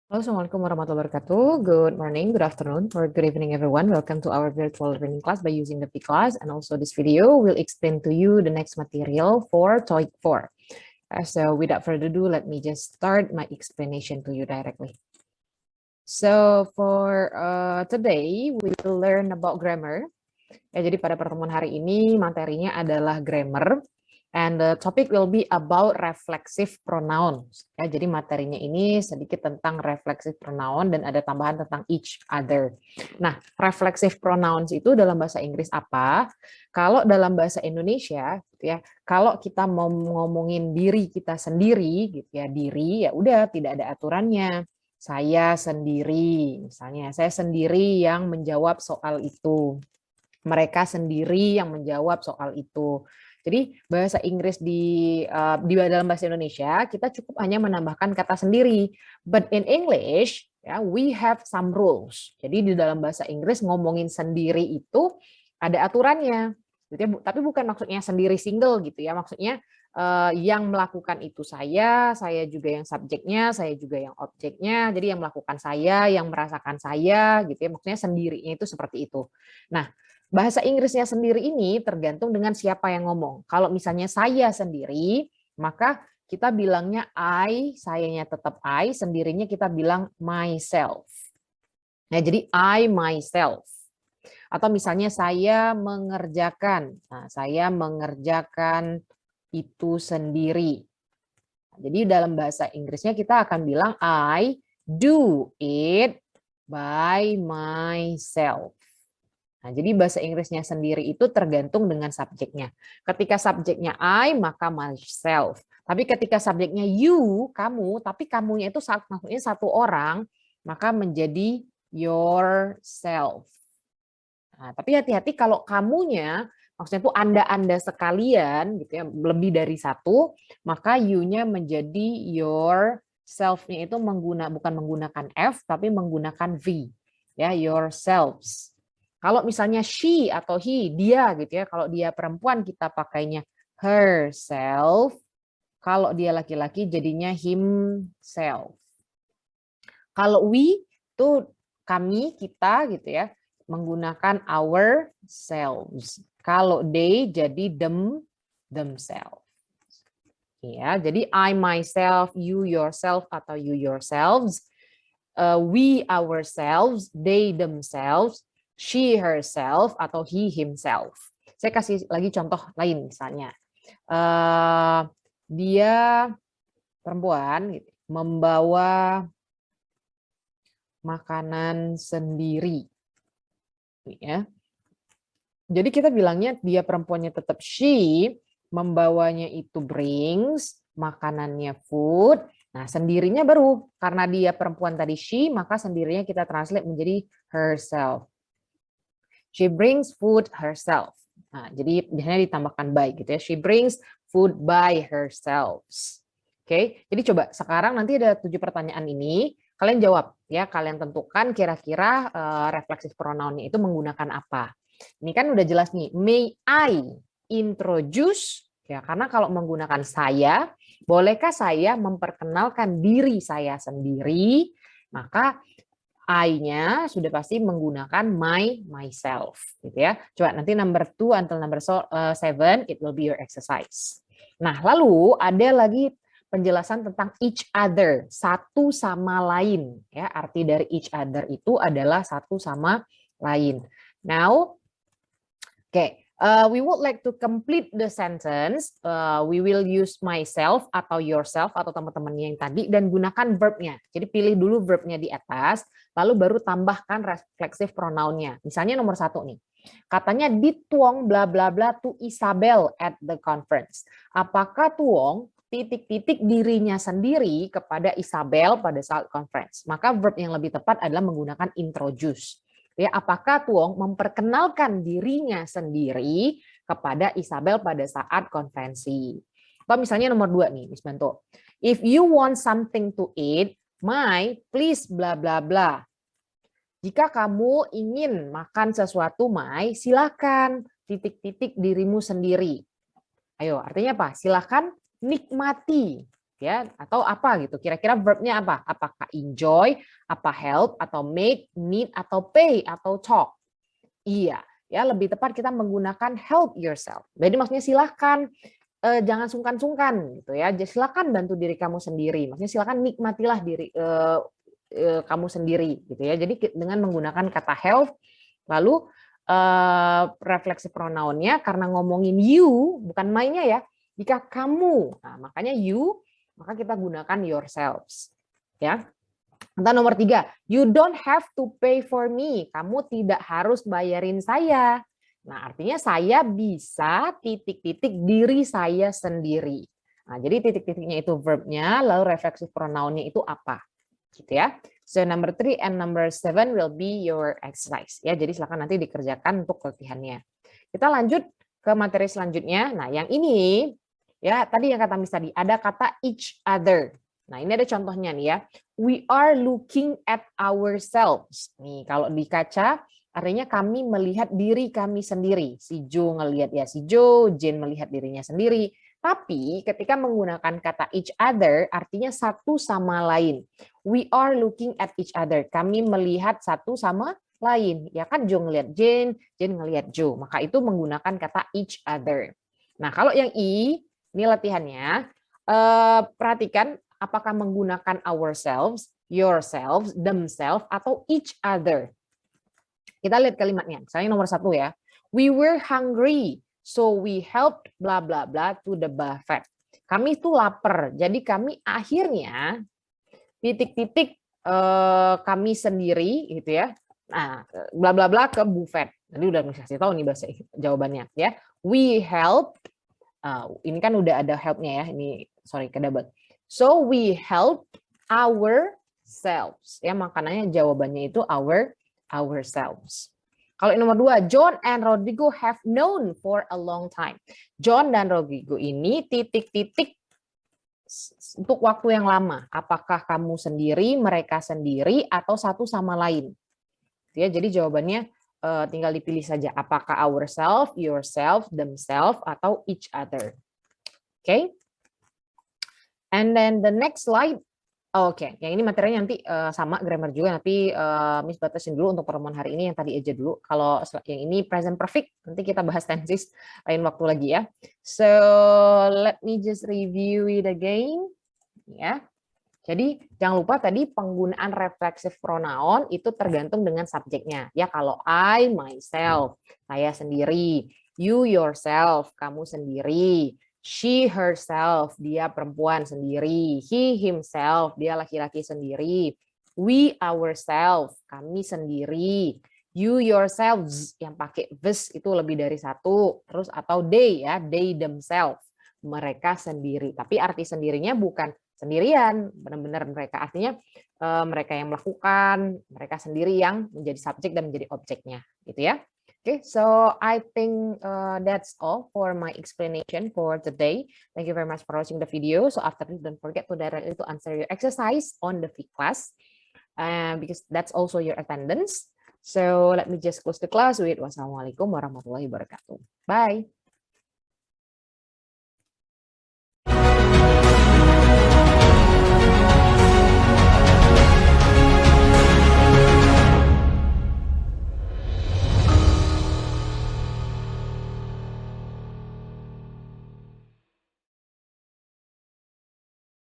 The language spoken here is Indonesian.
Halo, Assalamualaikum warahmatullahi wabarakatuh. Good morning, good afternoon, or good evening, everyone. Welcome to our virtual learning class by using the P-Class. And also this video will explain to you the next material for TOEIC 4. So without further ado, let me just start my explanation to you directly. So for today, we will learn about grammar. Ya, jadi pada pertemuan hari ini materinya adalah grammar. And the topic will be about reflexive pronouns. Ya, jadi materinya ini sedikit tentang reflexive pronoun dan ada tambahan tentang each other. Nah, reflexive pronouns itu dalam bahasa Inggris apa? Kalau dalam bahasa Indonesia, gitu ya, kalau kita mau ngomongin diri kita sendiri, gitu ya, diri ya udah tidak ada aturannya. Saya sendiri, misalnya saya sendiri yang menjawab soal itu. Mereka sendiri yang menjawab soal itu. Jadi bahasa Inggris di dalam bahasa Indonesia kita cukup hanya menambahkan kata sendiri. But in English, ya, we have some rules. Jadi di dalam bahasa Inggris ngomongin sendiri itu ada aturannya. Gitu ya, tapi bukan maksudnya sendiri single gitu ya. Maksudnya yang melakukan itu saya juga yang subjeknya, saya juga yang objeknya. Jadi yang melakukan saya, yang merasakan saya, gitu ya. Maksudnya sendirinya itu seperti itu. Nah, bahasa Inggrisnya sendiri ini tergantung dengan siapa yang ngomong. Kalau misalnya saya sendiri, maka kita bilangnya I, sayanya tetap I, sendirinya kita bilang myself. Nah, jadi I myself. Atau misalnya saya mengerjakan. Nah, saya mengerjakan itu sendiri. Jadi dalam bahasa Inggrisnya kita akan bilang I do it by myself. Nah, jadi bahasa Inggrisnya sendiri itu tergantung dengan subjeknya. Ketika subjeknya I, maka myself. Tapi ketika subjeknya you, kamu, tapi kamunya itu maksudnya satu orang, maka menjadi yourself. Nah, tapi hati-hati kalau kamunya, maksudnya itu Anda sekalian, gitu ya, lebih dari satu, maka you-nya menjadi yourself-nya itu bukan menggunakan F, tapi menggunakan V. Ya, yourselves. Kalau misalnya she atau he, dia gitu ya. Kalau dia perempuan kita pakainya herself. Kalau dia laki-laki jadinya himself. Kalau we itu kami, kita gitu ya, menggunakan ourselves. Kalau they jadi themselves. Ya, jadi I myself, you yourself atau you yourselves, we ourselves, they themselves, she herself atau he himself. Saya kasih lagi contoh lain misalnya. Dia perempuan gitu, membawa makanan sendiri. Ya. Jadi kita bilangnya dia perempuannya tetap she, membawanya itu brings, makanannya food. Nah, sendirinya baru karena dia perempuan tadi she, maka sendirinya kita translate menjadi herself. She brings food herself. Nah, jadi biasanya ditambahkan by gitu ya. She brings food by herself. Oke, jadi coba sekarang nanti ada 7 pertanyaan ini, kalian jawab ya, kalian tentukan kira-kira refleksif pronounnya itu menggunakan apa. Ini kan udah jelas nih, may I introduce, ya karena kalau menggunakan saya, bolehkah saya memperkenalkan diri saya sendiri, maka I-nya sudah pasti menggunakan myself gitu ya. Coba nanti number 2 until number 7 it will be your exercise. Nah, lalu ada lagi penjelasan tentang each other, satu sama lain ya. Arti dari each other itu adalah satu sama lain. Now, we would like to complete the sentence. We will use myself atau yourself atau teman-temannya yang tadi dan gunakan verbnya. Jadi pilih dulu verbnya di atas, lalu baru tambahkan reflexive pronounnya. Misalnya nomor 1 nih. Katanya did Tuong bla bla bla to Isabel at the conference. Apakah Tuong titik-titik dirinya sendiri kepada Isabel pada saat conference? Maka verb yang lebih tepat adalah menggunakan introduce. Ya, apakah Tuong memperkenalkan dirinya sendiri kepada Isabel pada saat konferensi? Atau misalnya nomor 2 nih, Miss Banto. If you want something to eat, please bla bla bla. Jika kamu ingin makan sesuatu, silakan titik-titik dirimu sendiri. Ayo, artinya apa? Silakan nikmati ya, atau apa gitu. Kira-kira verbnya apa? Apakah enjoy, apa help, atau make, need, atau pay, atau talk? Iya, ya lebih tepat kita menggunakan help yourself. Jadi maksudnya silahkan jangan sungkan-sungkan gitu ya. Silakan bantu diri kamu sendiri. Maksudnya silakan nikmatilah diri kamu sendiri gitu ya. Jadi dengan menggunakan kata help, lalu refleksi pronounnya karena ngomongin you bukan mainnya ya. Jika kamu, nah makanya you, maka kita gunakan yourselves ya. Entah nomor 3, you don't have to pay for me. Kamu tidak harus bayarin saya. Nah, artinya saya bisa titik-titik diri saya sendiri. Nah, jadi titik-titiknya itu verbnya, lalu refleksi pronounnya itu apa? Gitu ya. So number 3 and number 7 will be your exercise. Ya, jadi silakan nanti dikerjakan untuk latihannya. Kita lanjut ke materi selanjutnya. Nah, yang ini ya tadi yang kata Miss tadi ada kata each other. Nah, ini ada contohnya nih ya. We are looking at ourselves. Nih, kalau di kaca artinya kami melihat diri kami sendiri. Si Joe ngelihat ya si Joe, Jane melihat dirinya sendiri. Tapi ketika menggunakan kata each other artinya satu sama lain. We are looking at each other. Kami melihat satu sama lain. Ya kan Joe ngelihat Jane, Jane ngelihat Joe. Maka itu menggunakan kata each other. Nah, kalau yang I, ini latihannya. Perhatikan apakah menggunakan ourselves, yourselves, themselves, atau each other. Kita lihat kalimatnya. Misalnya nomor 1 ya. We were hungry, so we helped bla bla bla to the buffet. Kami itu lapar, jadi kami akhirnya titik-titik kami sendiri gitu ya. Nah, bla bla bla ke buffet. Tadi udah kasih tahu nih bahasa jawabannya ya. We helped. Ini kan udah ada help-nya ya. Ini sorry kedabet. So we help ourselves. Ya, makanya jawabannya itu ourselves. Kalau yang nomor 2, John and Rodrigo have known for a long time. John dan Rodrigo ini titik-titik untuk waktu yang lama. Apakah kamu sendiri, mereka sendiri, atau satu sama lain? Ya, jadi jawabannya tinggal dipilih saja. Apakah ourselves, yourself, themselves, atau each other. Okay? And then the next slide. Oke, yang ini materinya nanti sama grammar juga, tapi Miss batasin dulu untuk pertemuan hari ini yang tadi aja dulu. Kalau yang ini present perfect, nanti kita bahas tenses lain waktu lagi ya. So let me just review it again. Ya, jadi jangan lupa tadi penggunaan reflexive pronoun itu tergantung dengan subjeknya. Ya, kalau I, myself, saya sendiri. You, yourself, kamu sendiri. She, herself, dia perempuan sendiri. He, himself, dia laki-laki sendiri. We, ourselves, kami sendiri. You, yourselves, yang pakai this itu lebih dari satu. Terus atau they ya, they themselves, mereka sendiri. Tapi arti sendirinya bukan sendirian, benar-benar mereka. Artinya mereka yang melakukan, mereka sendiri yang menjadi subjek dan menjadi objeknya, gitu ya. Okay, so I think that's all for my explanation for today. Thank you very much for watching the video. So after this, don't forget to directly to answer your exercise on the V class, because that's also your attendance. So let me just close the class with wassalamualaikum warahmatullahi wabarakatuh. Bye.